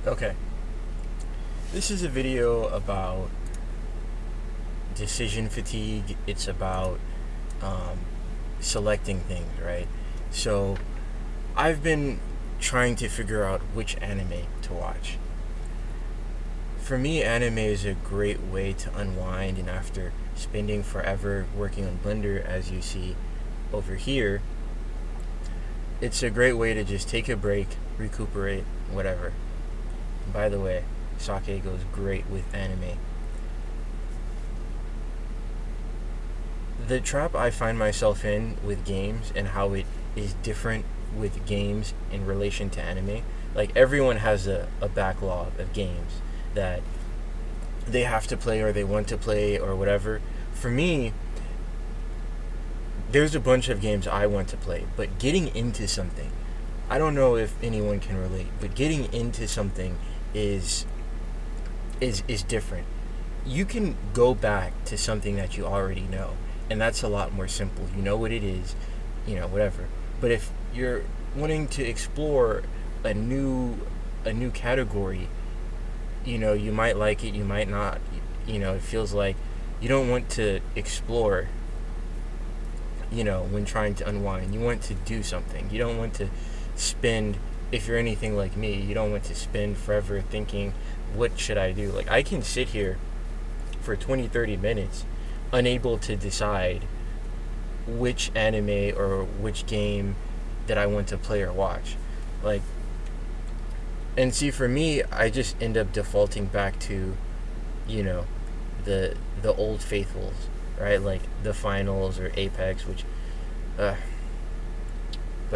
Okay, this is a video about decision fatigue. It's about um, selecting things, right? So I've been trying to figure out which anime to watch. For me, anime is a great way to unwind, and after spending forever working on Blender, as you see over here, it's a great way to just take a break, recuperate, whatever. And by the way, sake goes great with anime. The trap I find myself in with games and how it is different with games in relation to anime. Like, everyone has a backlog of games that they have to play or they want to play or whatever. For me, there's a bunch of games I want to play, but getting into something, I don't know if anyone can relate, but getting into something is is different. You can go back to something that you already know, and that's a lot more simple. You know what it is, whatever. But if you're wanting to explore a new category, you might like it, you might not. It feels like you don't want to explore, when trying to unwind. You want to do something. You don't want to spend, if you're anything like me, you don't want to spend forever thinking, what should I do? Like, I can sit here for 20, 30 minutes unable to decide which anime or which game that I want to play or watch. Like, and see, for me, I just end up defaulting back to, you know, the old faithfuls, right? Like the finals or Apex, which, but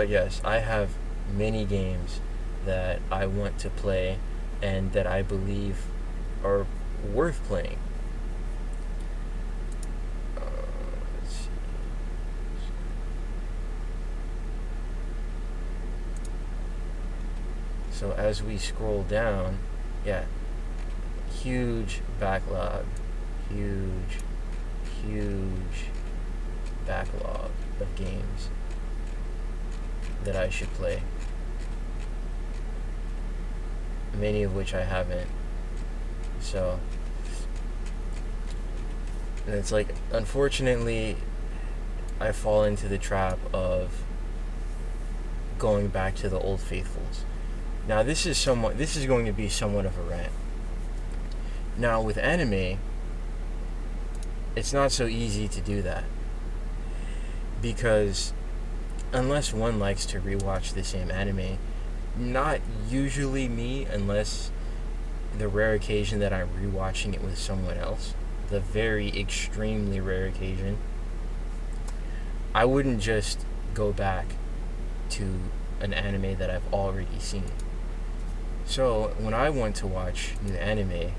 yes, I have many games that I want to play and that I believe are worth playing. Let's see. So as we scroll down, yeah, huge backlog, huge backlog of games that I should play, many of which I haven't. So, and it's like, unfortunately, I fall into the trap of going back to the old faithfuls. Now, this is going to be somewhat of a rant. Now, with anime, it's not so easy to do that, because unless one likes to rewatch the same anime, not usually me, unless the rare occasion that I'm rewatching it with someone else, the very extremely rare occasion, I wouldn't just go back to an anime that I've already seen. So when I want to watch new anime,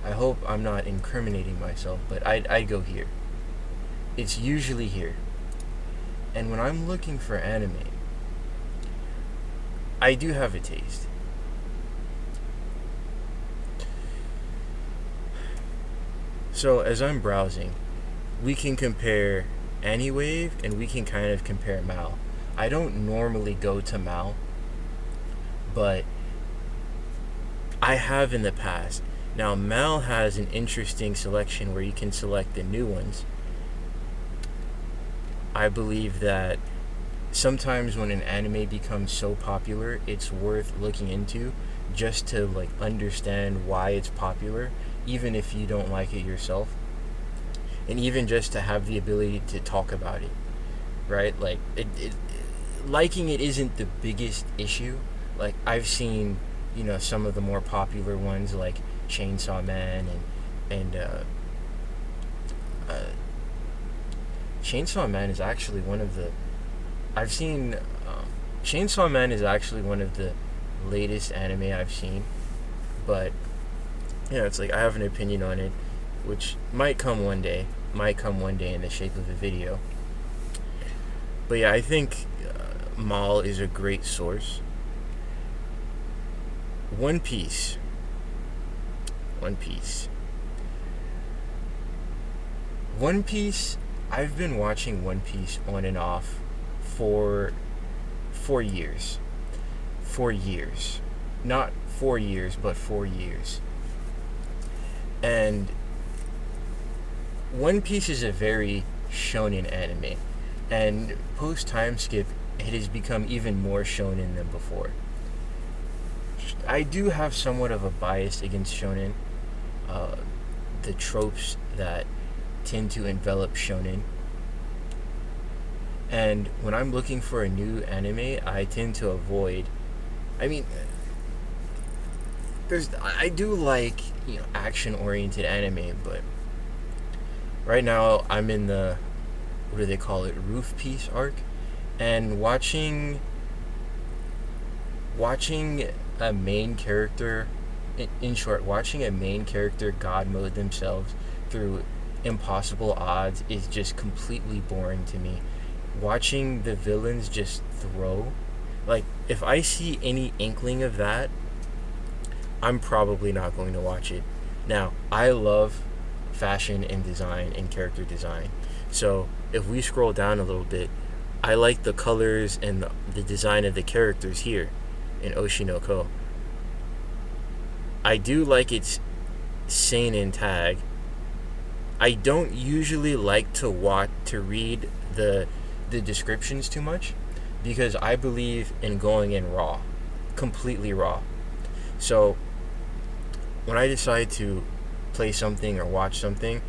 I hope I'm not incriminating myself, but I'd go here. It's usually here. And when I'm looking for anime, I do have a taste. So as I'm browsing, we can compare Anywave and we can kind of compare Mal. I don't normally go to Mal, but I have in the past. Now, Mal has an interesting selection where you can select the new ones. I believe that sometimes when an anime becomes so popular, it's worth looking into just to like understand why it's popular, even if you don't like it yourself, and even just to have the ability to talk about it, right? Like, liking it isn't the biggest issue. Like, I've seen, some of the more popular ones like Chainsaw Man and Chainsaw Man is actually one of the I've seen Chainsaw Man is actually one of the latest anime I've seen, but it's like I have an opinion on it, which might come one day in the shape of a video. But yeah, I think Mal is a great source. One Piece. I've been watching One Piece on and off for for years. For years. Not 4 years, but 4 years. And One Piece is a very shonen anime. And post time skip, it has become even more shonen than before. I do have somewhat of a bias against shonen. The tropes that tend to envelop shonen. And when I'm looking for a new anime, I tend to avoid. I mean, I do like action-oriented anime, but right now I'm in the, what do they call it, roof piece arc, and watching a main character, in short, watching a main character god mode themselves through impossible odds is just completely boring to me. Watching the villains just throw, like, if I see any inkling of that, I'm probably not going to watch it. Now, I love fashion and design and character design, so if we scroll down a little bit, I like the colors and the design of the characters here in Oshinoko. I do like its seinen tag. I don't usually like to read the descriptions too much, because I believe in going in raw, completely raw. So when I decide to play something or watch something,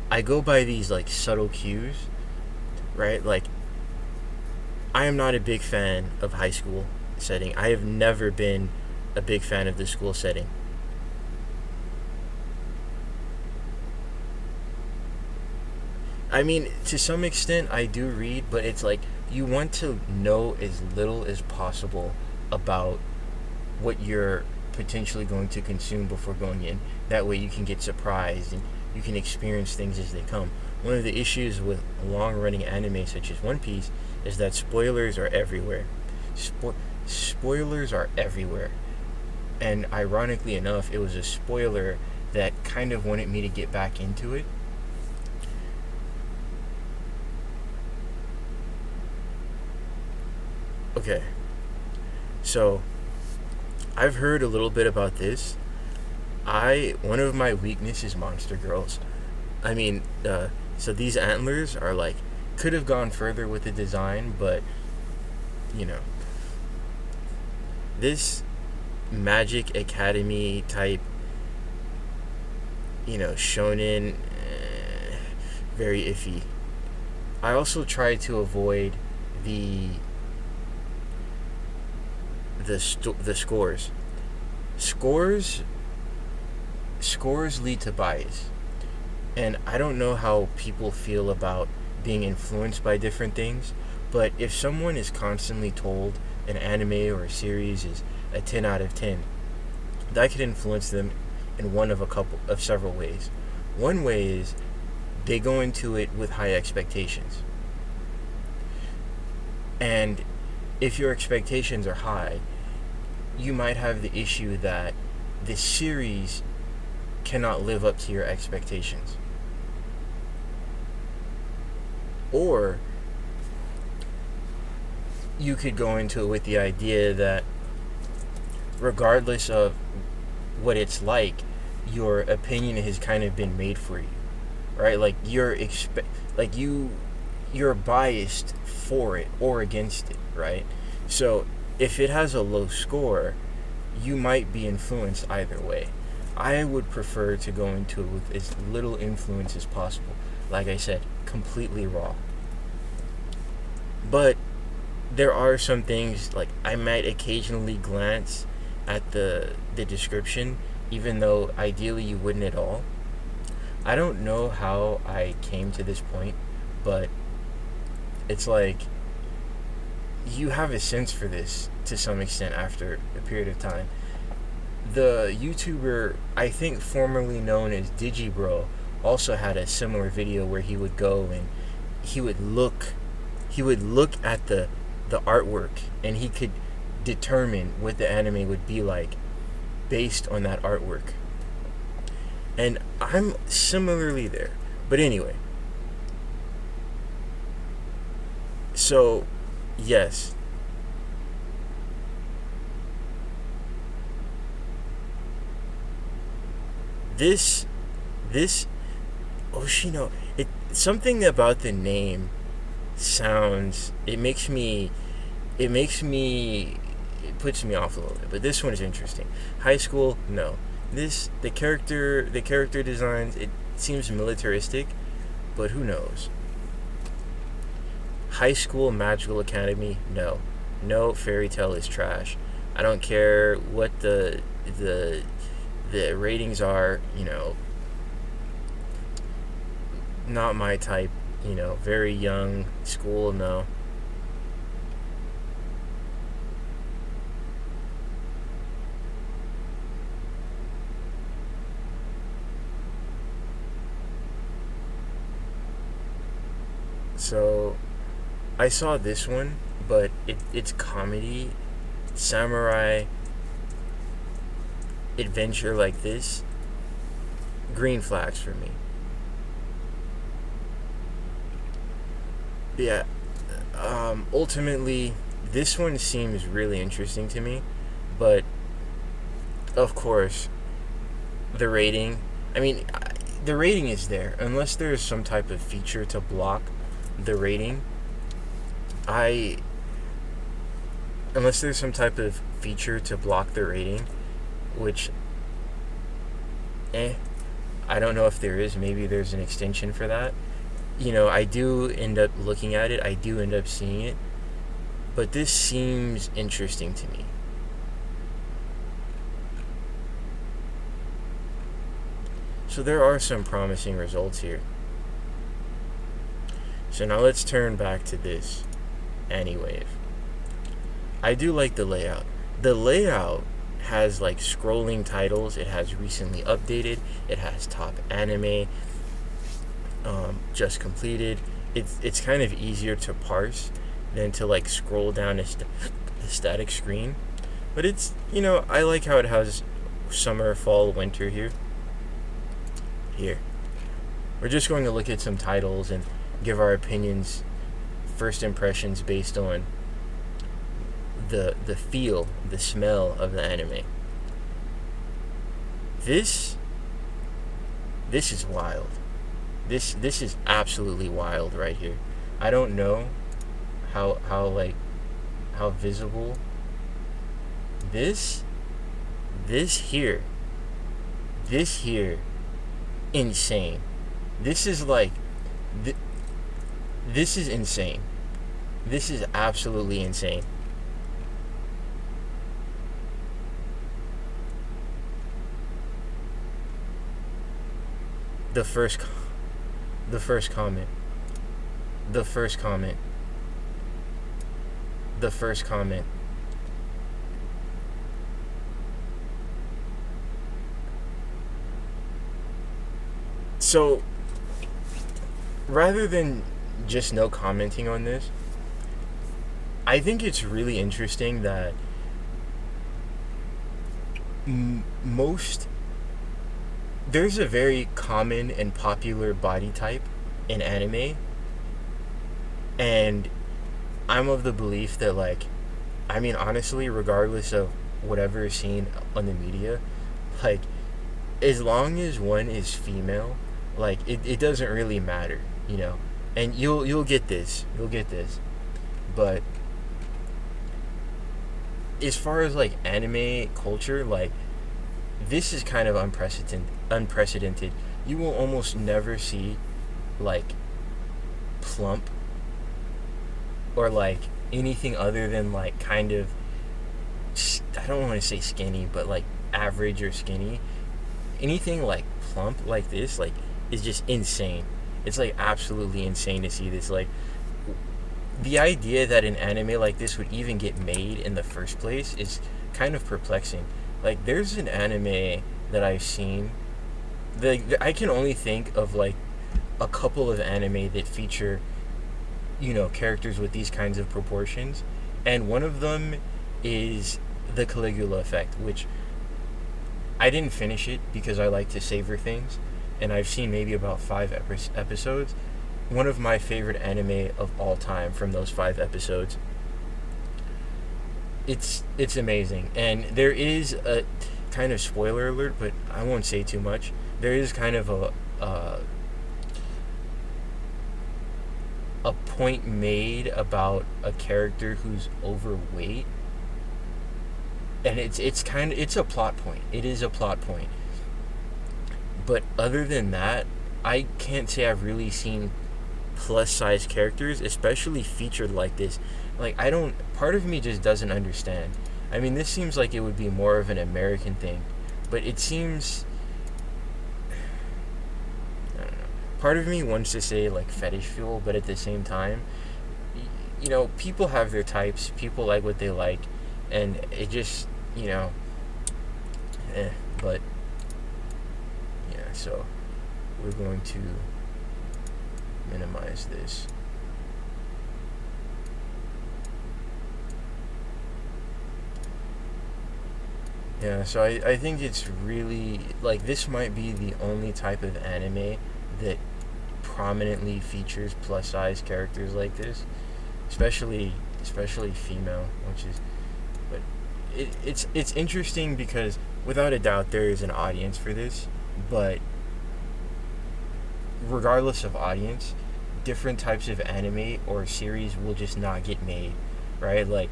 I go by these like subtle cues, right? Like, I am not a big fan of high school setting. I have never been a big fan of the school setting. I mean, to some extent, I do read, but it's like you want to know as little as possible about what you're potentially going to consume before going in. That way you can get surprised and you can experience things as they come. One of the issues with long-running anime such as One Piece is that spoilers are everywhere. Spoilers are everywhere. And ironically enough, it was a spoiler that kind of wanted me to get back into it. Okay, so I've heard a little bit about this. One of my weaknesses is monster girls. I mean, so these antlers are like, could have gone further with the design, but this Magic Academy type, shonen, very iffy. I also try to avoid the scores. Scores lead to bias, and I don't know how people feel about being influenced by different things, but if someone is constantly told an anime or a series is a 10 out of 10, that could influence them in one of several ways. One way is they go into it with high expectations, and if your expectations are high, you might have the issue that the series cannot live up to your expectations. Or you could go into it with the idea that regardless of what it's like, your opinion has kind of been made for you, right? Like you're biased for it or against it, right? So if it has a low score, you might be influenced either way. I would prefer to go into it with as little influence as possible. Like I said, completely raw. But there are some things, like I might occasionally glance at the description, even though ideally you wouldn't at all. I don't know how I came to this point, but it's like you have a sense for this to some extent after a period of time. The YouTuber, I think formerly known as Digibro, also had a similar video where he would go and he would look at the artwork, and he could determine what the anime would be like based on that artwork. And I'm similarly there. But anyway, so yes, This this Oshino, it something about the name sounds it makes me it puts me off a little bit. But this one is interesting. High school, no. This the character designs, it seems militaristic, but who knows? High School Magical Academy, no. No, fairy tale is trash. I don't care what the ratings are, not my type, very young school, no. So I saw this one, but it's comedy, samurai adventure like this. Green flags for me. Yeah. Ultimately, this one seems really interesting to me, but of course, the rating. I mean, the rating is there unless there's some type of feature to block the rating. I Unless there's some type of feature to block the rating, which I don't know if there is. Maybe there's an extension for that. I do end up looking at it. I do end up seeing it. But this seems interesting to me. So there are some promising results here. So now let's turn back to this AniWave. I do like the layout. The layout has like scrolling titles. It has recently updated. It has top anime, just completed. It's kind of easier to parse than to like scroll down a static screen. But it's, I like how it has summer, fall, winter here. We're just going to look at some titles and give our opinions, first impressions based on the feel, the smell of the anime. This is wild. This is absolutely wild right here. I don't know how visible this here insane. This is like this is insane. This is absolutely insane. The first comment. So, rather than just no commenting on this, I think it's really interesting that there's a very common and popular body type in anime, and I'm of the belief that, honestly, regardless of whatever is seen on the media, as long as one is female, it doesn't really matter, and you'll get this, but as far as anime culture, this is kind of unprecedented. You will almost never see plump or anything other than kind of, I don't want to say skinny, but average or skinny. Anything plump like this is just insane. It's absolutely insane to see this. The idea that an anime like this would even get made in the first place is kind of perplexing. There's an anime that I've seen. I can only think of a couple of anime that feature, characters with these kinds of proportions, and one of them is the Caligula Effect, which I didn't finish it because I like to savor things, and I've seen maybe about 5 episodes. One of my favorite anime of all time from those 5 episodes. It's amazing, and there is a kind of spoiler alert, but I won't say too much. there is kind of a point made about a character who's overweight, and it's a plot point. It is a plot point. But other than that, I can't say I've really seen plus size characters, especially featured like this. Like, I don't. Part of me just doesn't understand. I mean, this seems like it would be more of an American thing, but it seems. I don't know. Part of me wants to say like fetish fuel, but at the same time, people have their types. People like what they like, and it just, But yeah, so we're going to minimize this. Yeah, so I think it's really, like, this might be the only type of anime that prominently features plus size characters like this, especially female, which is, but it's interesting because without a doubt there is an audience for this, but regardless of audience, different types of anime or series will just not get made, right? Like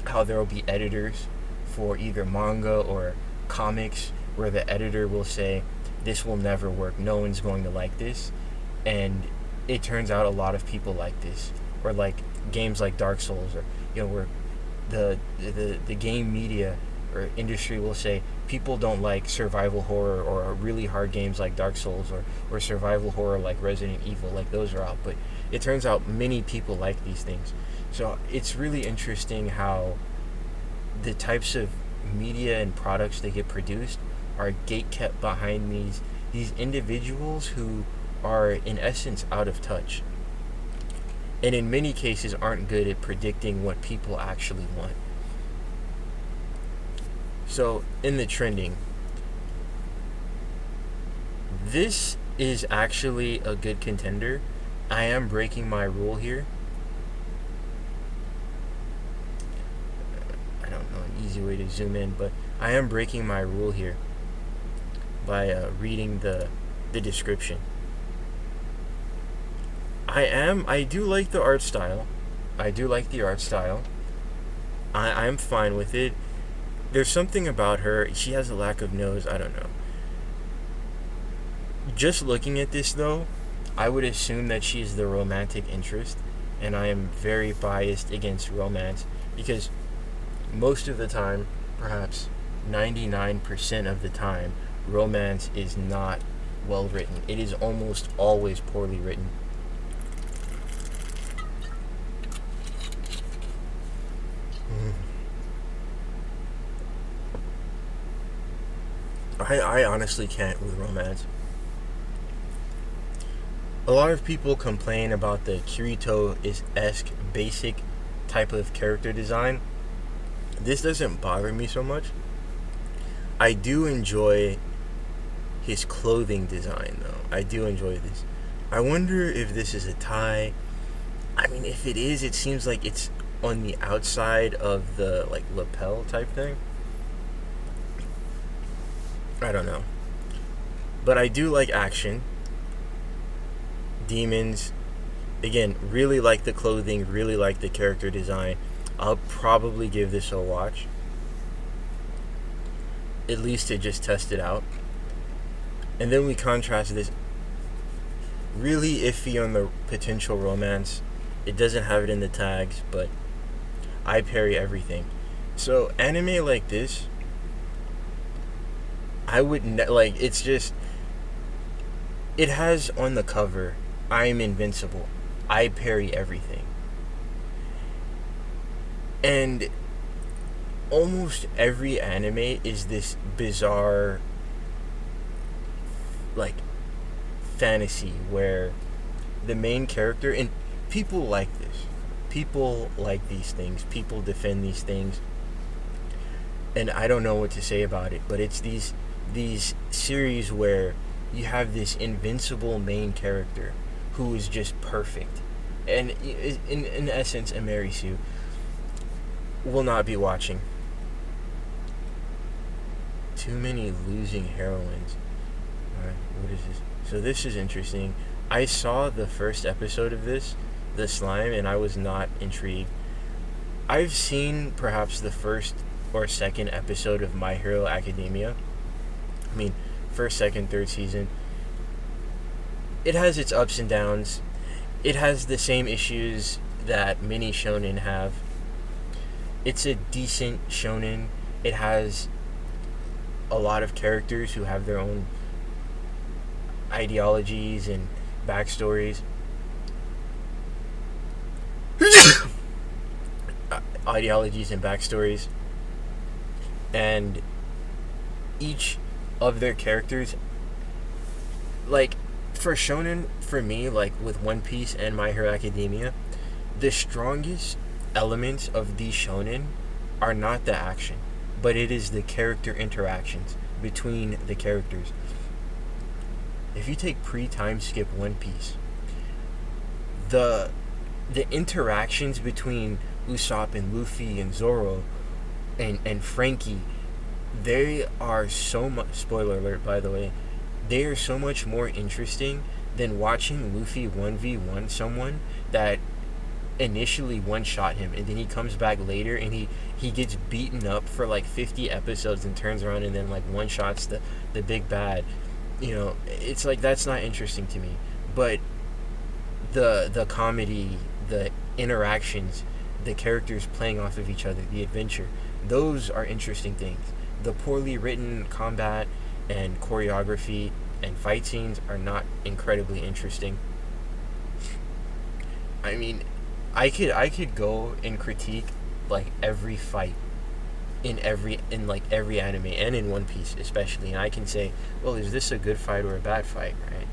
how there will be editors for either manga or comics where the editor will say, this will never work, no one's going to like this, and it turns out a lot of people like this. Or like games like Dark Souls, or where the game media or industry will say people don't like survival horror or really hard games like Dark Souls, or survival horror like Resident Evil, like those are out, but it turns out many people like these things. So it's really interesting how the types of media and products that get produced are gatekept behind these individuals who are in essence out of touch, and in many cases aren't good at predicting what people actually want. So in the trending, this is actually a good contender. I am breaking my rule here. I don't know an easy way to zoom in, but I am breaking my rule here by reading the description. I do like the art style. I'm fine with it. There's something about her. She has a lack of nose. I don't know. Just looking at this, though, I would assume that she's the romantic interest, and I am very biased against romance because most of the time, perhaps 99% of the time, romance is not well written. It is almost always poorly written. I honestly can't with romance. A lot of people complain about the Kirito-esque basic type of character design. This doesn't bother me so much. I do enjoy his clothing design, though. I do enjoy this. I wonder if this is a tie. I mean, if it is, it seems like it's on the outside of the like lapel type thing. I don't know. But I do like action. Demons. Again, really like the clothing, really like the character design. I'll probably give this a watch. At least to just test it out. And then we contrast this really iffy on the potential romance. It doesn't have it in the tags, but I parry everything. So anime like this, I would it's just, it has on the cover, I'm invincible, I parry everything, and almost every anime is this bizarre like fantasy where the main character, and people like this, people like these things, people defend these things, and I don't know what to say about it, but it's these series where you have this invincible main character who is just perfect, and in essence Amerisu will not be watching. Too many losing heroines. Alright, what is this? So this is interesting. I saw the first episode of this, the slime, and I was not intrigued. I've seen perhaps the first or second episode of My Hero Academia. I mean, first, second, third season. It has its ups and downs. It has the same issues that many shonen have. It's a decent shonen. It has a lot of characters who have their own ideologies and backstories. Ideologies and backstories. And each of their characters, like, for shonen, for me, like with One Piece and My Hero Academia, the strongest elements of these shonen are not the action, but it is the character interactions between the characters. If you take pre-time skip One Piece, the interactions between Usopp and Luffy and Zoro and Frankie, they are so much, spoiler alert by the way, they are so much more interesting than watching Luffy 1v1 someone that initially one-shot him, and then he comes back later and he gets beaten up for like 50 episodes and turns around and then like one-shots the big bad. You know, it's like, that's not interesting to me. But the comedy, the interactions, the characters playing off of each other, the adventure, those are interesting things. The poorly written combat and choreography and fight scenes are not incredibly interesting. I mean, I could go and critique like every fight in like every anime and in One Piece especially, and I can say, well, is this a good fight or a bad fight, right?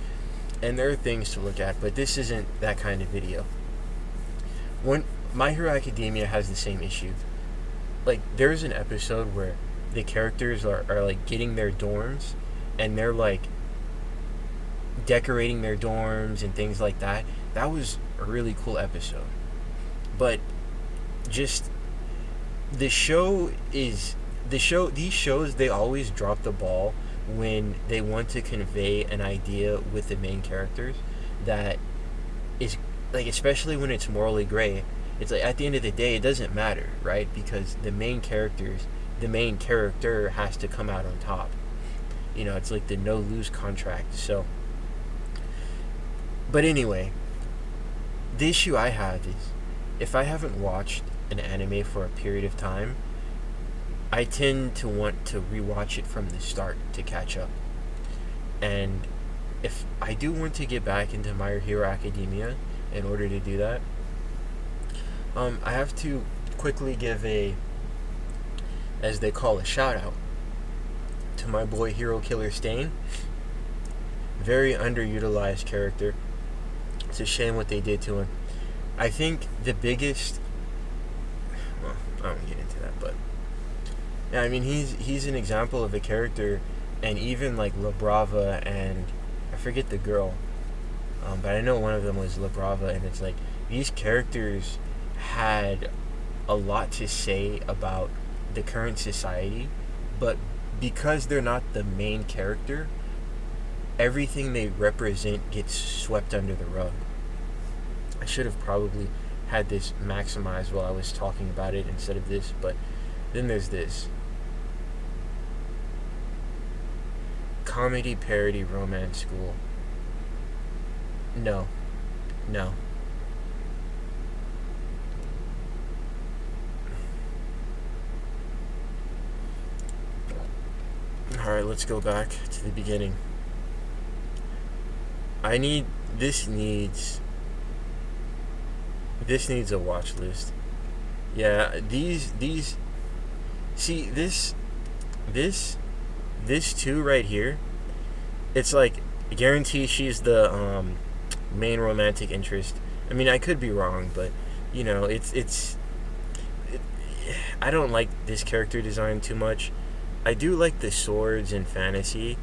And there are things to look at, but this isn't that kind of video. My Hero Academia has the same issue. Like, there's an episode where the characters are like getting their dorms, and they're like decorating their dorms and things like that. That was a really cool episode. But just these shows, they always drop the ball when they want to convey an idea with the main characters that is like, especially when it's morally gray. It's like, at the end of the day, it doesn't matter, right? Because the main character has to come out on top. You know, it's like the no-lose contract. So, but anyway, the issue I have is, if I haven't watched an anime for a period of time, I tend to want to rewatch it from the start to catch up. And if I do want to get back into My Hero Academia, in order to do that, I have to quickly give as they call, a shout out to my boy Hero Killer Stain. Very underutilized character. It's a shame what they did to him. I think the biggest, well, I won't get into that, but yeah, I mean, he's an example of a character, and even like La Brava and I forget the girl, but I know one of them was La Brava, and it's like, these characters had a lot to say about the current society, but because they're not the main character, everything they represent gets swept under the rug. I should have probably had this maximized while I was talking about it instead of this, but then there's this. Comedy, parody, romance school. No. Alright, let's go back to the beginning. This needs a watch list. Yeah, these see, this two right here, it's like, I guarantee she's the main romantic interest. I mean, I could be wrong, but you know, I don't like this character design too much. I do like the swords in fantasy.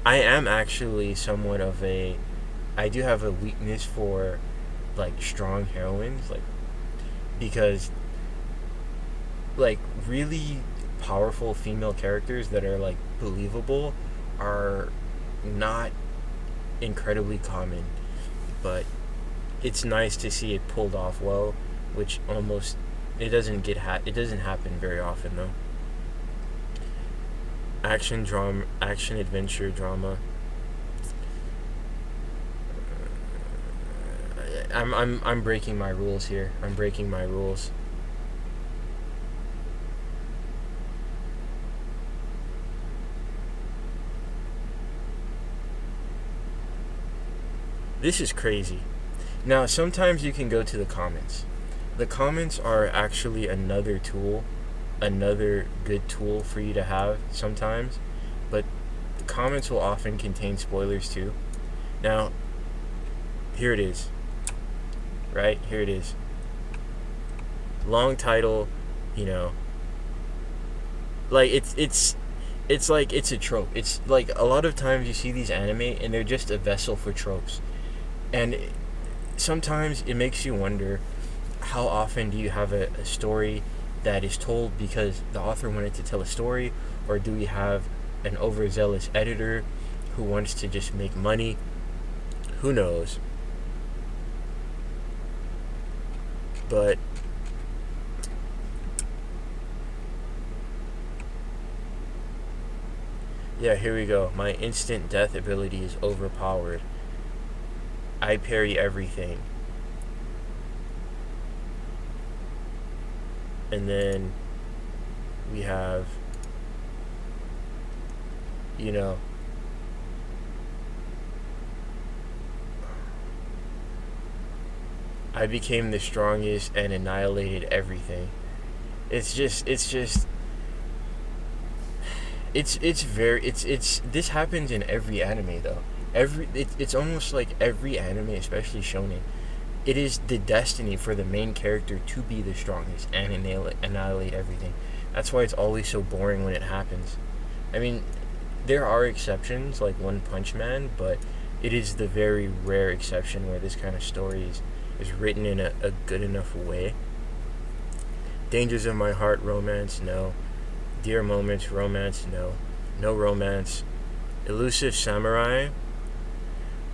I am actually somewhat of I do have a weakness for like strong heroines, like, because like really powerful female characters that are like believable are not incredibly common, but it's nice to see it pulled off well, which almost it doesn't happen very often though. Action adventure drama. I'm breaking my rules here. I'm breaking my rules. This is crazy. Now, sometimes you can go to the comments. The comments are actually another tool, another good tool for you to have sometimes, but the comments will often contain spoilers too. Now, here it is. Right? Here it is. Long title, you know. Like it's like it's a trope. It's like a lot of times you see these anime and they're just a vessel for tropes. And sometimes it makes you wonder, how often do you have a story that is told because the author wanted to tell a story, or do we have an overzealous editor who wants to just make money? Who knows? But yeah, here we go. My instant death ability is overpowered. I parry everything. And then we have, you know, I became the strongest and annihilated everything. It's this happens in every anime though. It's almost like every anime, especially shonen, it is the destiny for the main character to be the strongest and annihilate everything. That's why it's always so boring when it happens. I mean, there are exceptions like One Punch Man, but it is the very rare exception where this kind of story is written in a good enough way. Dangers of My Heart romance, no. Dear Moments romance, no. No romance. Elusive Samurai,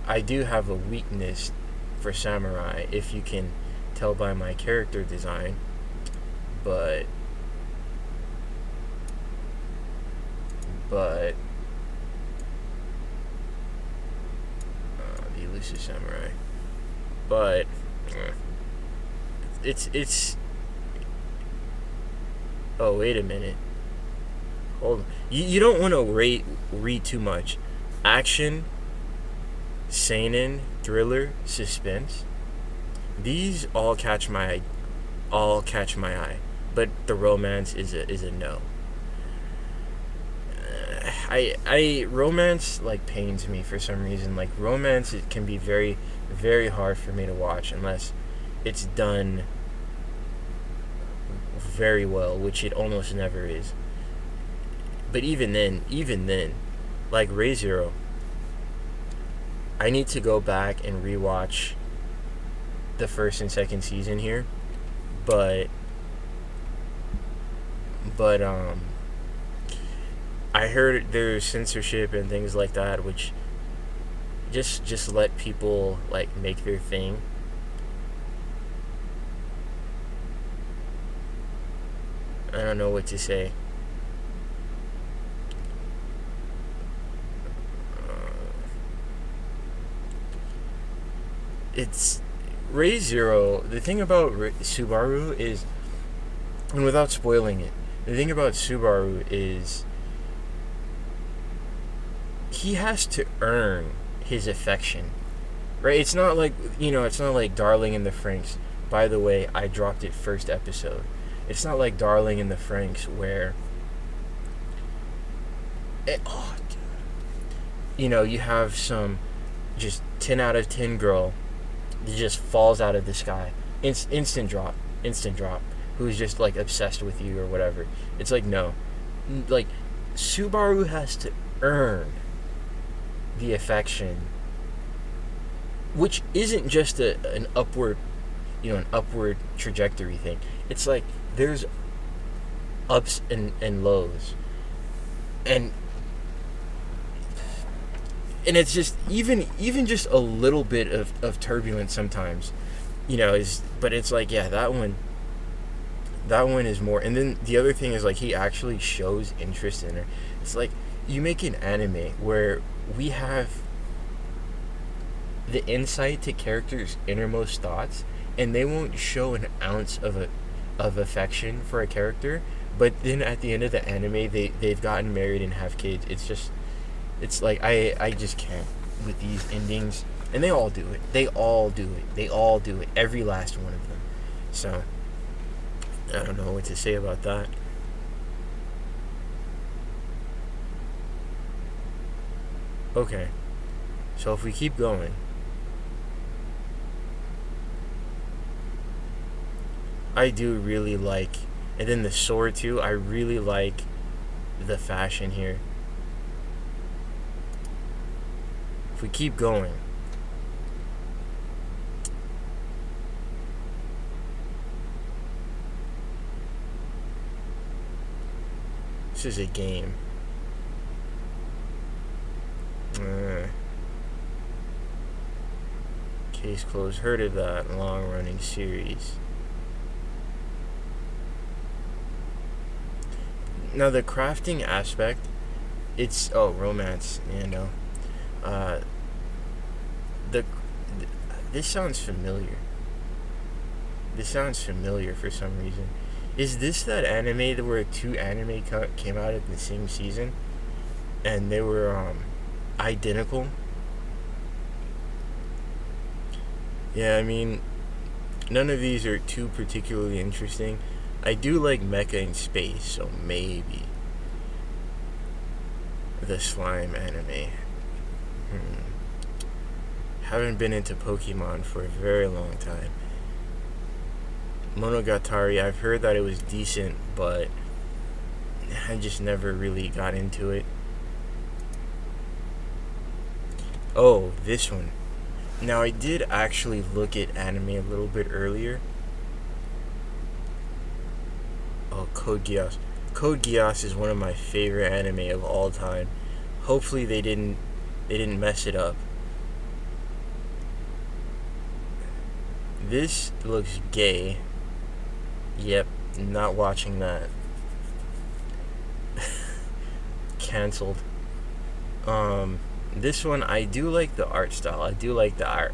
I do have a weakness for samurai, if you can tell by my character design, but the Elusive Samurai, but it's oh, wait a minute, hold on. You don't want to read too much. Action, seinen, thriller, suspense, these all catch my eye, but the romance is a no. I romance like pains me for some reason. Like romance, it can be very, very hard for me to watch unless it's done very well, which it almost never is. But even then, like Re:Zero, I need to go back and rewatch the first and second season here, but I heard there's censorship and things like that, which just let people like make their thing. I don't know what to say. It's Re:Zero. The thing about Subaru is, and without spoiling it, the thing about Subaru is he has to earn his affection, right? It's not like, it's not like Darling in the Franxx. By the way, I dropped it first episode. It's not like Darling in the Franxx where you have some just 10 out of 10 girl that just falls out of the sky, instant drop, who's just like obsessed with you or whatever. It's like, no, like Subaru has to earn the affection, which isn't just an upward trajectory thing. It's like there's ups and lows, and and it's just even just a little bit of turbulence sometimes, is, but it's like, yeah, that one is more. And then the other thing is, like, he actually shows interest in her. It's like, you make an anime where we have the insight to characters' innermost thoughts, and they won't show an ounce of affection for a character, but then at the end of the anime they've gotten married and have kids. It's like, I just can't with these endings. And they all do it. They all do it. Every last one of them. So I don't know what to say about that. Okay. So if we keep going, I do really like, and then the sword too, I really like the fashion here. If we keep going, this is a game. Case closed. Heard of that long running series. Now the crafting aspect, it's romance. Uh, the this sounds familiar. This sounds familiar for some reason. Is this that anime where two anime came out at the same season, and they were identical? Yeah, I mean, none of these are too particularly interesting. I do like mecha in space, so maybe the slime anime. Haven't been into Pokemon for a very long time. Monogatari, I've heard that it was decent, but I just never really got into it. Oh, this one. Now, I did actually look at anime a little bit earlier. Oh, Code Geass. Code Geass is one of my favorite anime of all time. Hopefully they didn't mess it up. This looks gay. Yep, not watching that. Cancelled. This one, I do like the art style. I do like the art.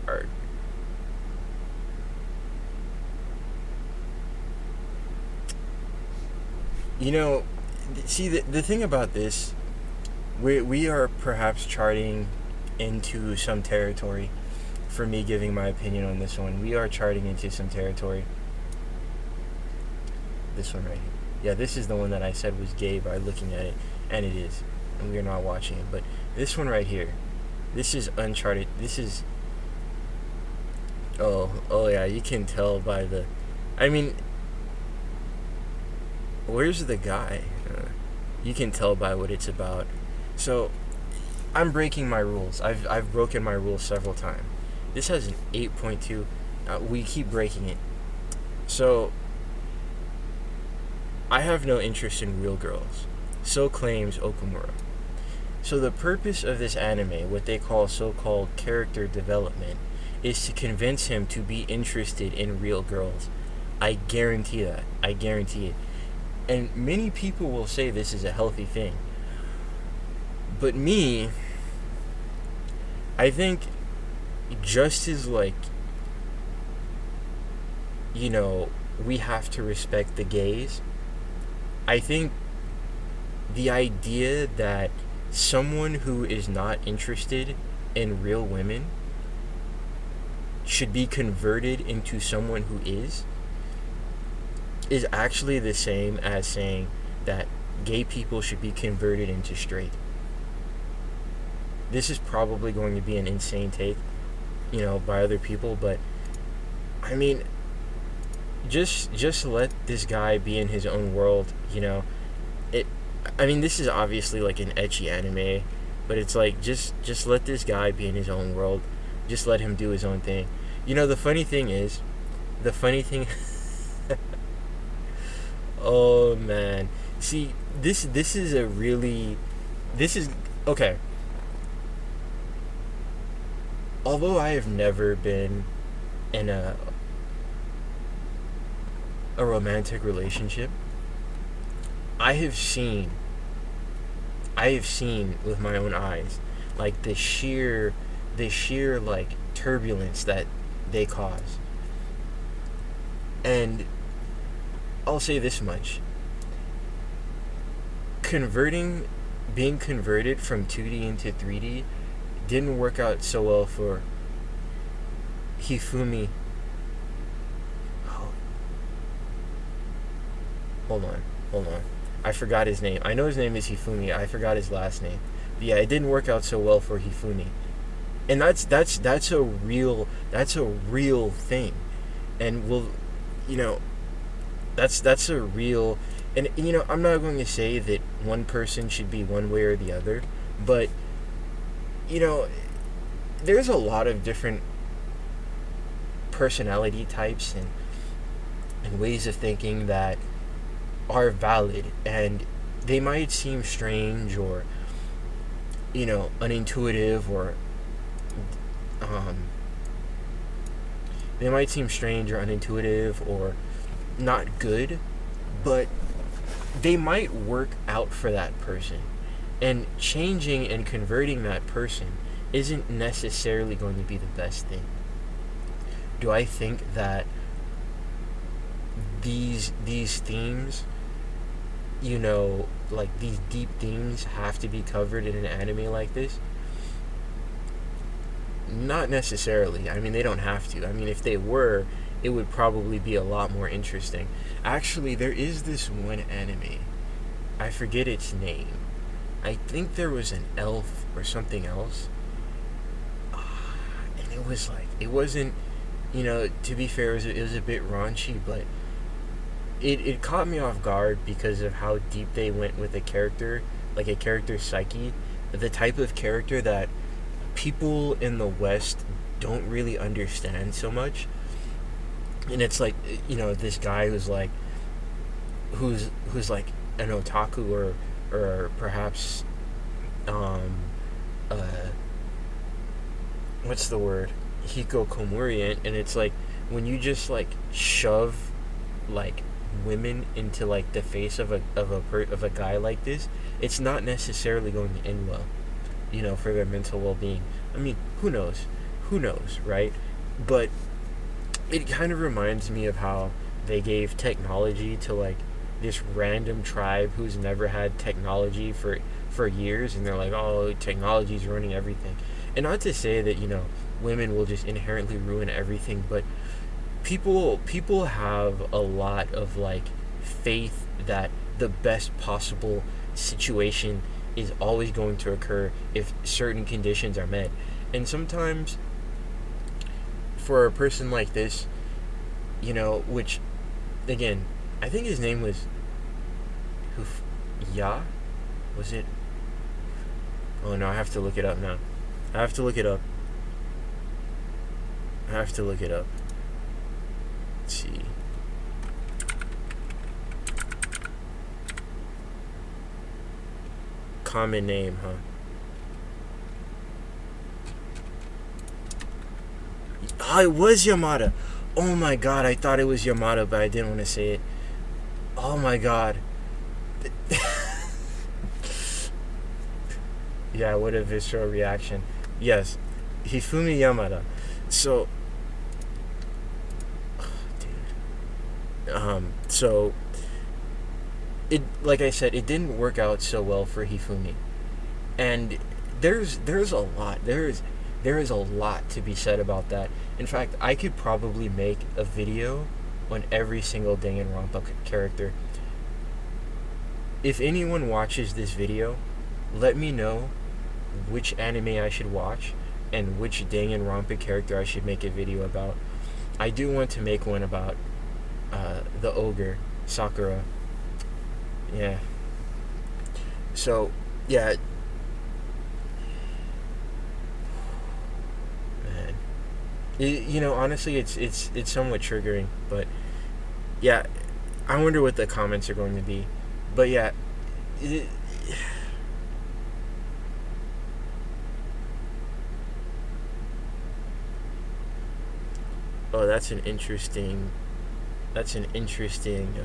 See, the thing about this, we are perhaps charting into some territory. For me giving my opinion on this one, we are charting into some territory. This one right here. Yeah, this is the one that I said was gay by looking at it, and it is. And we are not watching it. But this one right here, this is Uncharted. This is... Oh yeah, you can tell by the... I mean... Where's the guy? You can tell by what it's about. So, I'm breaking my rules. I've broken my rules several times. This has an 8.2. We keep breaking it. So, I have no interest in real girls. So claims Okumura. So the purpose of this anime, what they call so-called character development, is to convince him to be interested in real girls. I guarantee that. I guarantee it. And many people will say this is a healthy thing. But me, I think just as, like, we have to respect the gays, I think the idea that someone who is not interested in real women should be converted into someone who is actually the same as saying that gay people should be converted into straight. This is probably going to be an insane take, by other people, but I mean, just let this guy be in his own world, I mean, this is obviously like an ecchi anime, but it's like, just let this guy be in his own world. Just let him do his own thing. The funny thing oh man, see, this is okay. although I have never been in a romantic relationship, I have seen with my own eyes, like the sheer like turbulence that they cause. And I'll say this much: converting, being converted from 2D into 3D didn't work out so well for Hifumi. Oh, hold on, hold on. I forgot his name. I know his name is Hifumi. I forgot his last name. But yeah, it didn't work out so well for Hifumi, and that's a real thing, and we'll, you know, that's a real, and I'm not going to say that one person should be one way or the other, but you know there's a lot of different personality types and ways of thinking that are valid, and they might seem strange or unintuitive, or um, they might seem strange or unintuitive or not good, but they might work out for that person. And changing and converting that person isn't necessarily going to be the best thing. Do I think that these themes, like these deep themes, have to be covered in an anime like this? Not necessarily. I mean, they don't have to. I mean, if they were, it would probably be a lot more interesting. Actually, there is this one anime. I forget its name. I think there was an elf or something else. And it was like, it wasn't, to be fair, it was a bit raunchy, but it caught me off guard because of how deep they went with a character, like a character's psyche, the type of character that people in the West don't really understand so much. And it's like, this guy who's like an otaku, or perhaps what's the word, hikikomori, and it's like when you just like shove like women into like the face of a guy like this, it's not necessarily going to end well, for their mental well-being. I mean, who knows, right? But it kind of reminds me of how they gave technology to like this random tribe who's never had technology for years, and they're like, oh, technology's ruining everything. And not to say that women will just inherently ruin everything, but people have a lot of like faith that the best possible situation is always going to occur if certain conditions are met. And sometimes for a person like this, which again, I think his name was was it? Oh no, I have to look it up now. I have to look it up. Let's see. Common name, huh? Oh, it was Yamada. Oh my god, I thought it was Yamada, but I didn't want to say it. Oh my god. Yeah, what a visceral reaction. Yes, Hifumi Yamada. So, so it, like I said, it didn't work out so well for Hifumi, and there's a lot there is a lot to be said about that. In fact, I could probably make a video on every single Danganronpa character. If anyone watches this video, let me know which anime I should watch and which Danganronpa character I should make a video about. I do want to make one about the ogre, Sakura. Yeah. So, yeah. Man. Honestly, it's somewhat triggering, but yeah, I wonder what the comments are going to be. But yeah, Oh, that's an interesting. That's an interesting.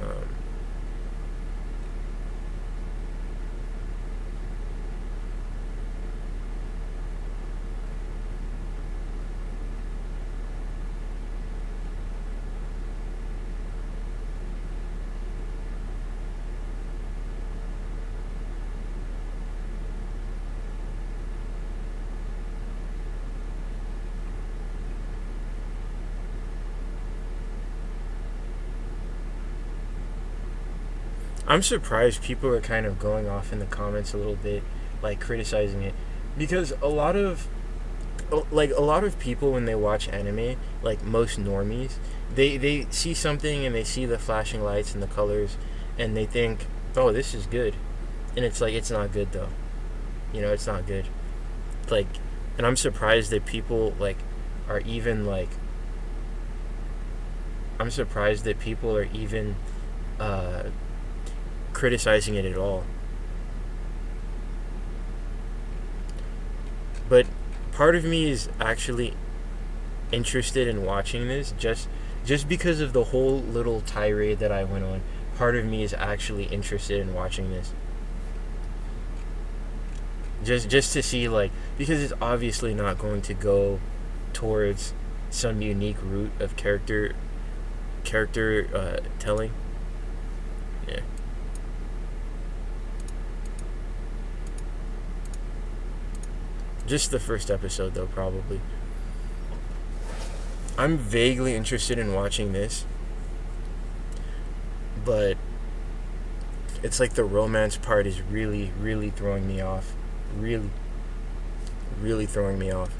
I'm surprised people are kind of going off in the comments a little bit, like criticizing it, because a lot of people when they watch anime, like most normies, they see something and they see the flashing lights and the colors, and they think, oh, this is good, and it's like it's not good though. It's not good. Like, and I'm surprised that people like are even like. I'm surprised that people are even uh, criticizing it at all. But part of me is actually interested in watching this just because of the whole little tirade that I went on. Part of me is actually interested in watching this. Just to see, like, because it's obviously not going to go towards some unique route of character telling. Yeah. Just the first episode though, probably. I'm vaguely interested in watching this, but it's like the romance part is really, really throwing me off. Really, really throwing me off.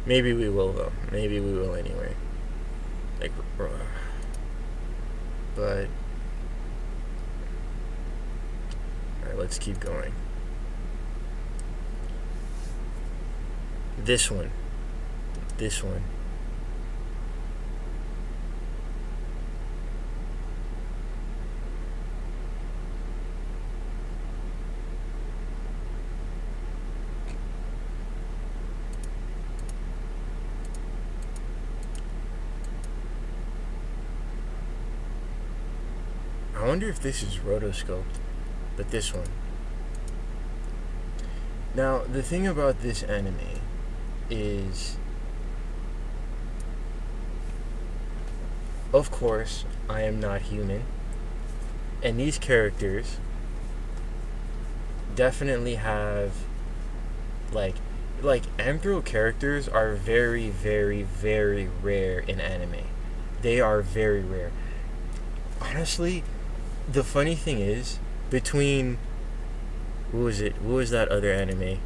Maybe we will though. Maybe we will anyway. Like, but alright, let's keep going. This one. This one. I wonder if this is rotoscoped, but this one. Now, the thing about this anime is, of course, I am not human, and these characters definitely have like anthro characters are very, very, very rare in anime. They are very rare. Honestly, the funny thing is, between what was it? What was that other anime?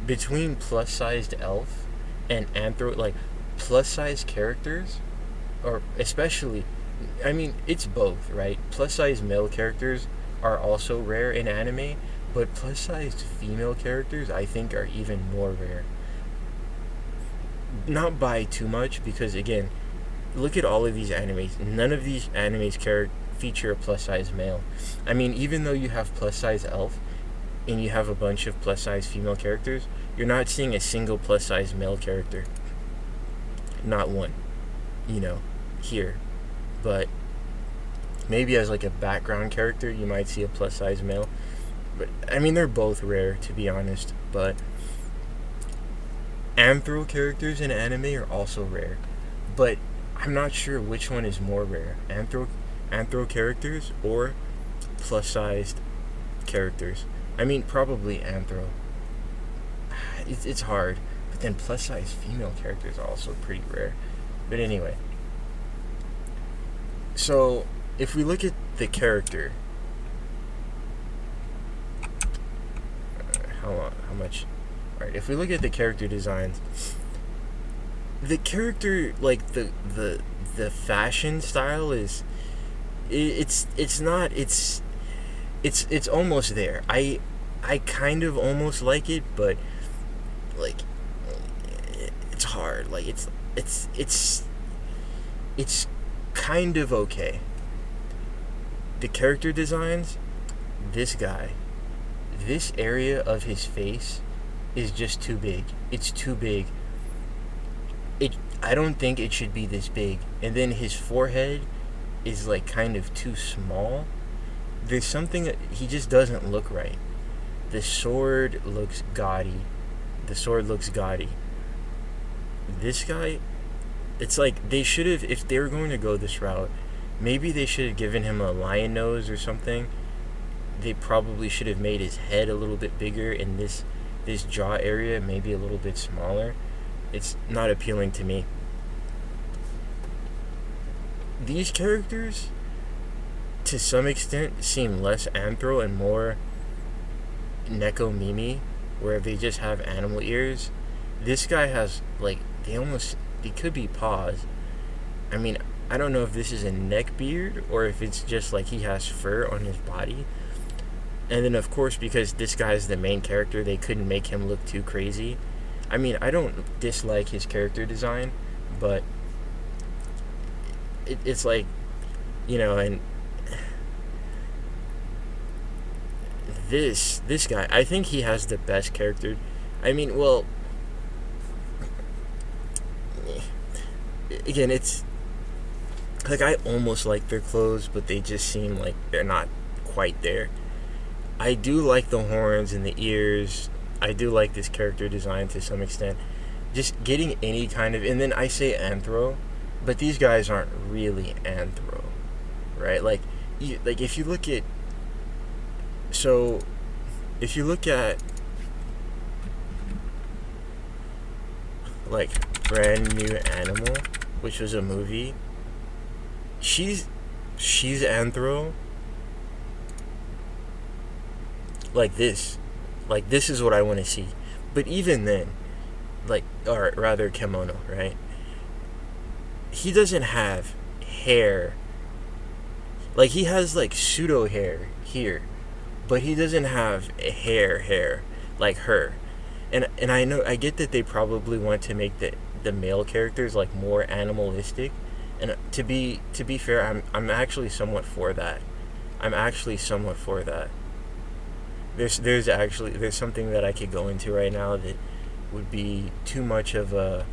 Between plus-sized elf and anthro, like plus-sized characters, or especially, I mean, it's both, right? Plus-sized male characters are also rare in anime, but plus-sized female characters, I think, are even more rare. Not by too much, because again, look at all of these animes. None of these animes feature a plus-sized male. I mean, even though you have plus-sized elf and you have a bunch of plus-sized female characters, you're not seeing a single plus-sized male character. Not one, here. But maybe as like a background character, you might see a plus-sized male. But I mean, they're both rare, to be honest. But anthro characters in anime are also rare. But I'm not sure which one is more rare, anthro characters or plus-sized characters. I mean, probably anthro. It's hard, but then plus-sized female characters are also pretty rare. But anyway, so if we look at the character, how much? All right, if we look at the character designs, the character, like the fashion style is, it's not it's almost there. I kind of almost like it, but like it's hard. Like it's it's kind of okay. The character designs, this guy, this area of his face is just too big. It's too big. I don't think it should be this big. And then his forehead is like kind of too small. There's something that he just doesn't look right. The sword looks gaudy. This guy, it's like they should have, if they were going to go this route, maybe they should have given him a lion nose or something. They probably should have made his head a little bit bigger and this jaw area maybe a little bit smaller. It's not appealing to me. These characters, to some extent, seem less anthro and more Neko Mimi, where they just have animal ears. This guy has, like, they could be paws. I mean, I don't know if this is a neck beard or if it's just like he has fur on his body. And then, of course, because this guy is the main character, they couldn't make him look too crazy. I mean, I don't dislike his character design, but it's like, you know, and this guy, I think he has the best character. I mean, well, again, it's like I almost like their clothes, but they just seem like they're not quite there. I do like the horns and the ears. I do like this character design to some extent. Just getting any kind of, and then I say anthro, but these guys aren't really anthro, right? Like if you look at, so if you look at like Brand New Animal, which was a movie, she's anthro. Like this is what I want to see. But even then, like, or rather kimono, right? He doesn't have hair. Like, he has like pseudo hair here, but he doesn't have a hair like her. And I get that they probably want to make the male characters like more animalistic. And to be fair, I'm actually somewhat for that. There's something that I could go into right now that would be too much of a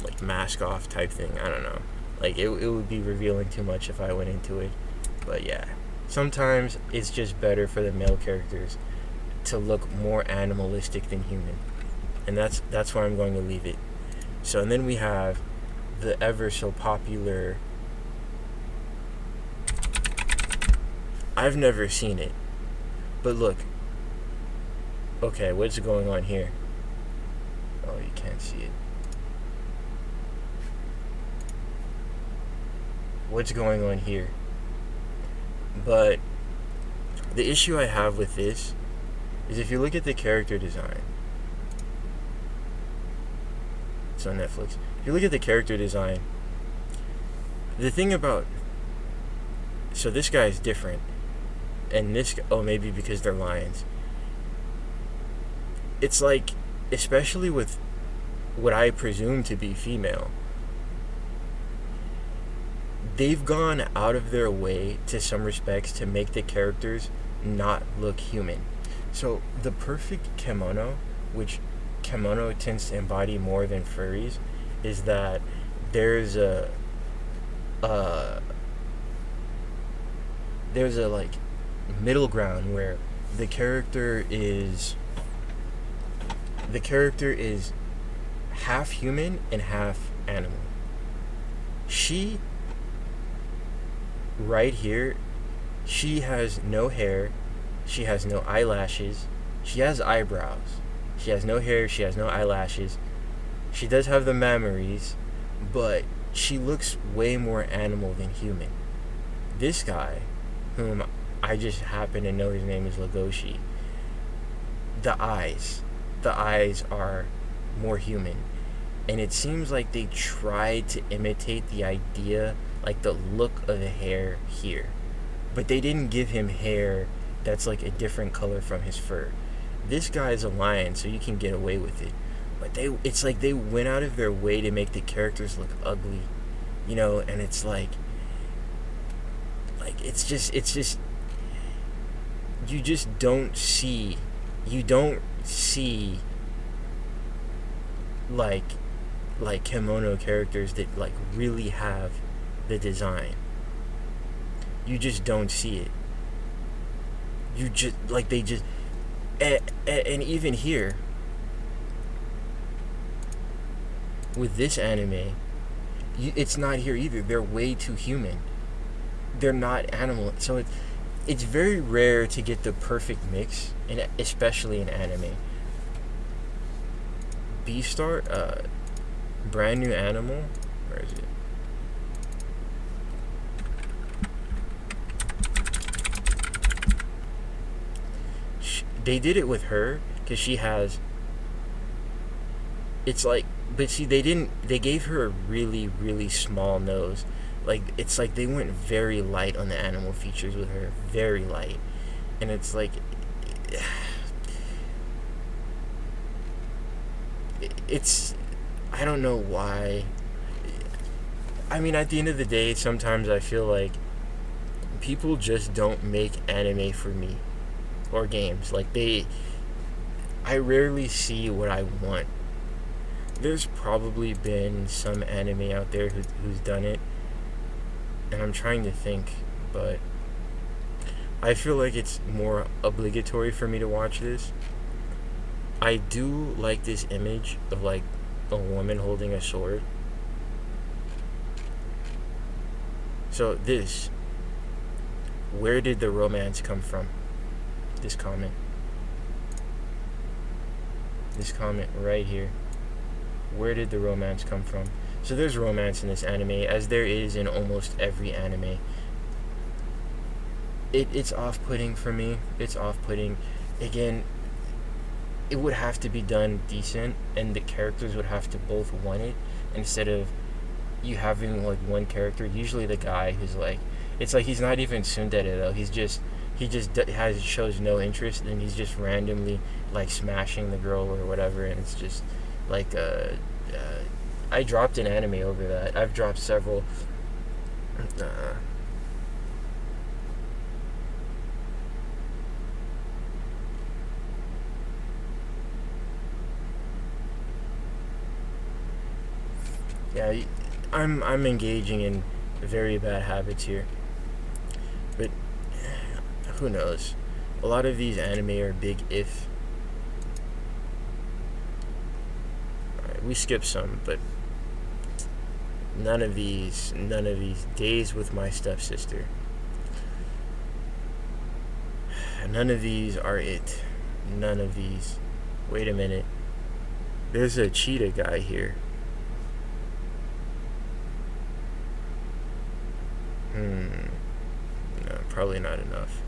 like mask off type thing. I don't know. Like it would be revealing too much if I went into it. But yeah, sometimes it's just better for the male characters to look more animalistic than human, and that's where I'm going to leave it. So, and then we have the ever so popular. I've never seen it. But look, okay, what's going on here? Oh, you can't see it. What's going on here? But the issue I have with this is if you look at the character design, it's on Netflix. If you look at the character design, the thing about, so this guy is different. And this, maybe because they're lions. It's like, especially with what I presume to be female, they've gone out of their way, to some respects, to make the characters not look human. So, the perfect kimono, which kimono tends to embody more than furries, is that there's a like middle ground where the character is half human and half animal. She right here, she has no hair, she has no eyelashes, she has eyebrows, she has no hair, she has no eyelashes, she does have the mammaries, but she looks way more animal than human. This guy, whom I just happen to know his name is Legoshi, the eyes are more human. And it seems like they tried to imitate the idea, like the look of the hair here. But they didn't give him hair that's like a different color from his fur. This guy is a lion, so you can get away with it. but it's like they went out of their way to make the characters look ugly, you know, and it's like it's just you just don't see like kimono characters that like really have the design. You just don't see it. You just like they just and even here with this anime, it's not here either. They're way too human. They're not animal. So it's very rare to get the perfect mix, and especially in anime. Beastar, brand new animal. Where is it? They did it with her because she has. It's like, but see, they didn't. They gave her a really, really small nose. Like, it's like they went very light on the animal features with her, very light, and it's like, it's, I don't know why. I mean, at the end of the day, sometimes I feel like people just don't make anime for me, or games. Like I rarely see what I want. There's probably been some anime out there who's done it, and I'm trying to think, but I feel like it's more obligatory for me to watch this. I do like this image of like a woman holding a sword. So this, where did the romance come from? This comment right here. Where did the romance come from? So there's romance in this anime, as there is in almost every anime. It's off-putting for me. It's off-putting. Again, it would have to be done decent, and the characters would have to both want it, instead of you having like one character, usually the guy who's like, it's like he's not even tsundere though. He just shows no interest, and he's just randomly like smashing the girl or whatever, and it's just like I dropped an anime over that. I've dropped several. Yeah, I'm engaging in very bad habits here, but who knows? A lot of these anime are big if. Alright, we skipped some, but none of these Days with My Stepsister. None of these are it. None of these. Wait a minute. There's a cheetah guy here. No, probably not enough.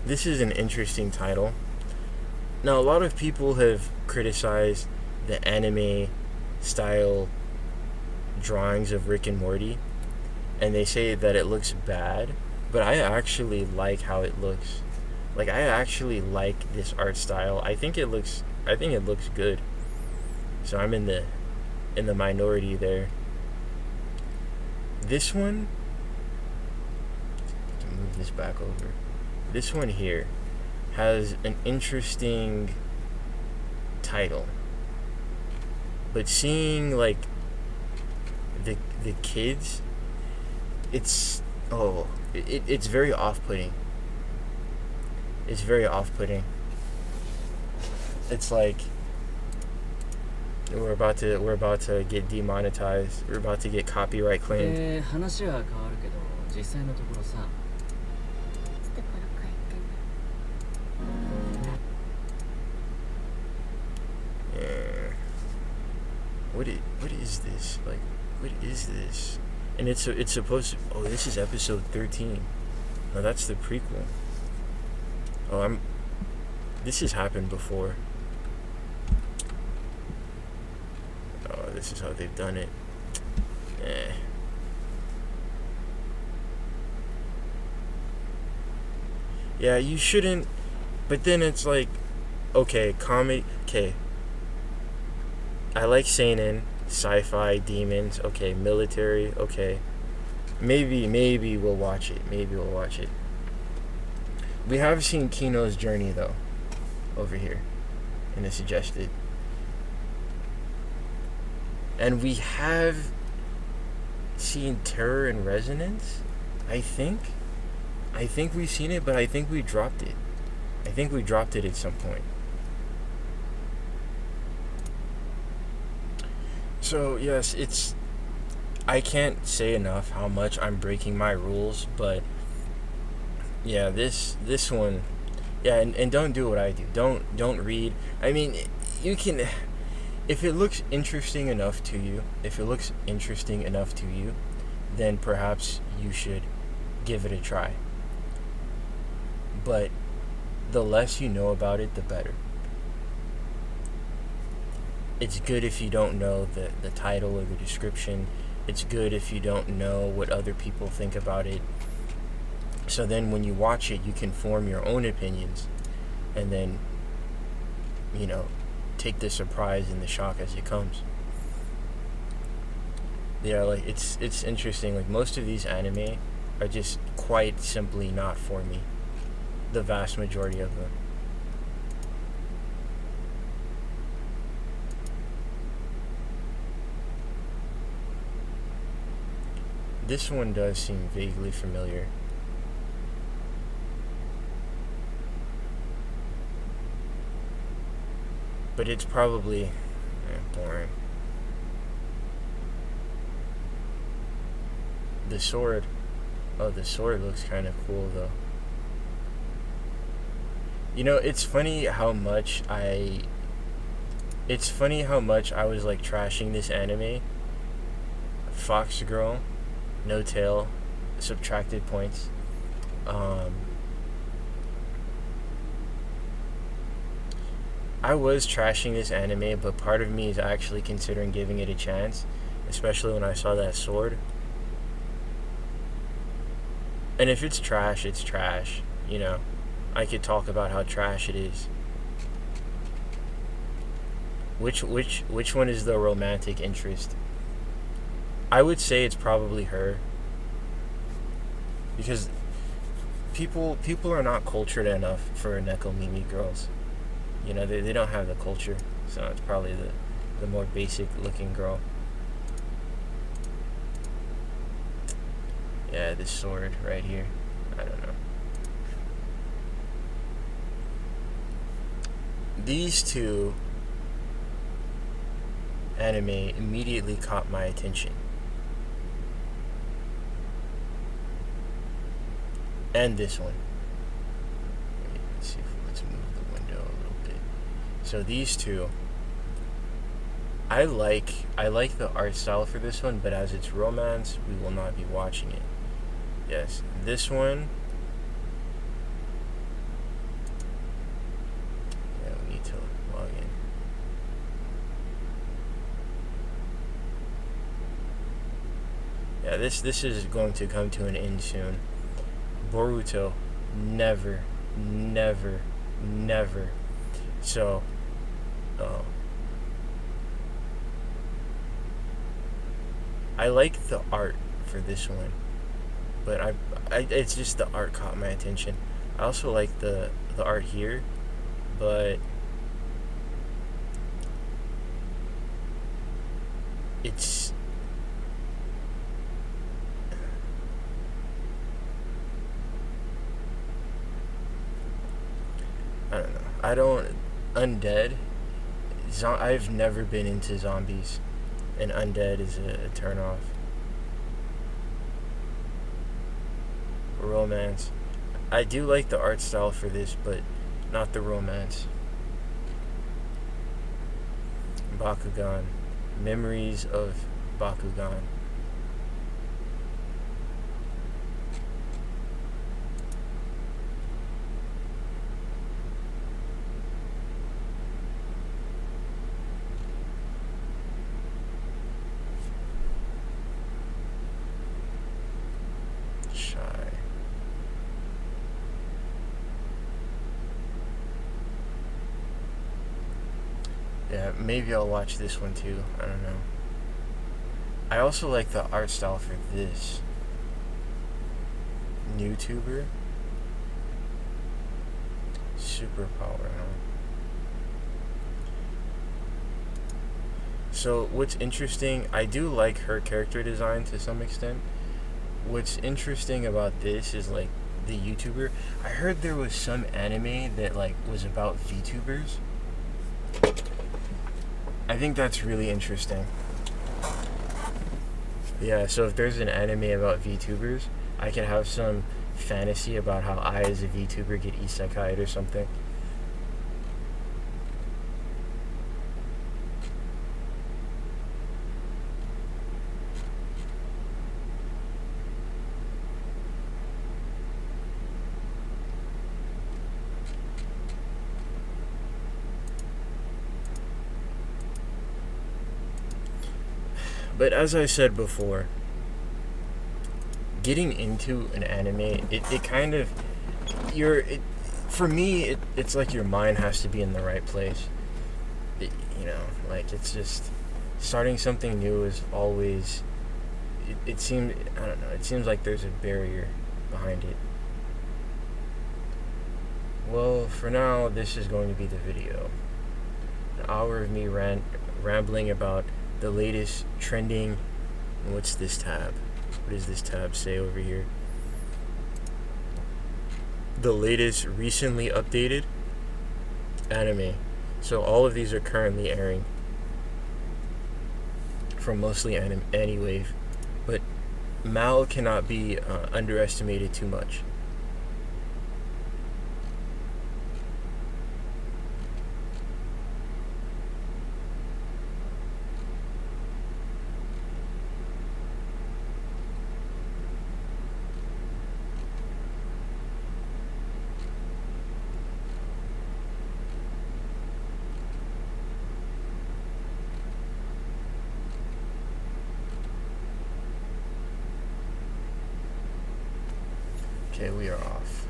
This is an interesting title. Now, a lot of people have criticized the anime style drawings of Rick and Morty, and they say that it looks bad, but I actually like how it looks. Like, I actually like this art style. I think it looks good. So I'm in the minority there. This one, to move this back over. This one here has an interesting title, but seeing like the kids, it's very off-putting. It's very off-putting. It's like we're about to get demonetized. We're about to get copyright claimed. 話は変わるけど、実際のところさ。What is this? Like, what is this? And it's supposed to. Oh, this is episode 13. No, that's the prequel. Oh, this has happened before. Oh, this is how they've done it. Yeah, you shouldn't. But then it's like, okay, comedy. Okay, I like seinen, sci-fi, demons. Okay, military. Okay, maybe we'll watch it. Maybe we'll watch it. We have seen Kino's Journey though, over here, in the suggested, and we have seen Terror and Resonance. I think. I think we've seen it, but I think we dropped it. I think we dropped it at some point. So yes, it's. I can't say enough how much I'm breaking my rules, but yeah, this one, yeah, and don't do what I do. Don't read. I mean, you can, if it looks interesting enough to you, then perhaps you should give it a try. But the less you know about it, the better. It's good if you don't know the title or the description. It's good if you don't know what other people think about it. So then when you watch it, you can form your own opinions and then, take the surprise and the shock as it comes. Yeah, like it's interesting. Like most of these anime are just quite simply not for me. The vast majority of them. This one does seem vaguely familiar. But it's probably boring. The sword. Oh, the sword looks kind of cool though. It's funny how much I was like trashing this anime. Fox Girl, no tail, subtracted points. I was trashing this anime, but part of me is actually considering giving it a chance, especially when I saw that sword. And if it's trash, it's trash. I could talk about how trash it is. Which one is the romantic interest? I would say it's probably her, because people are not cultured enough for Nekomimi girls. They don't have the culture, so it's probably the more basic looking girl. Yeah, this sword right here. I don't know. These two anime immediately caught my attention. And this one. Let's move the window a little bit. So these two, I like the art style for this one, but as it's romance, we will not be watching it. Yes, this one. Yeah, we need to log in. Yeah, this is going to come to an end soon. Boruto, never. So, I like the art for this one, but I it's just the art caught my attention. I also like the art here, but it's I don't know. I don't undead. I've never been into zombies, and undead is a turnoff. Romance. I do like the art style for this, but not the romance. Bakugan. Memories of Bakugan. maybe I'll watch this one too. I don't know. I also like the art style for this. Newtuber. Superpower, huh? So what's interesting, I do like her character design to some extent. What's interesting about this is like the YouTuber. I heard there was some anime that like was about VTubers. I think that's really interesting. Yeah, so if there's an anime about VTubers, I could have some fantasy about how I as a VTuber get isekai'd or something. But as I said before, getting into an anime, it kind of, for me, it's like your mind has to be in the right place. Like it's just, starting something new is always, it seems, I don't know, it seems like there's a barrier behind it. Well, for now, this is going to be the video. An hour of me rambling about the latest trending. What's this tab? What does this tab say over here? The latest recently updated anime. So all of these are currently airing from mostly Anywave, but Mal cannot be underestimated too much. Okay, we are off.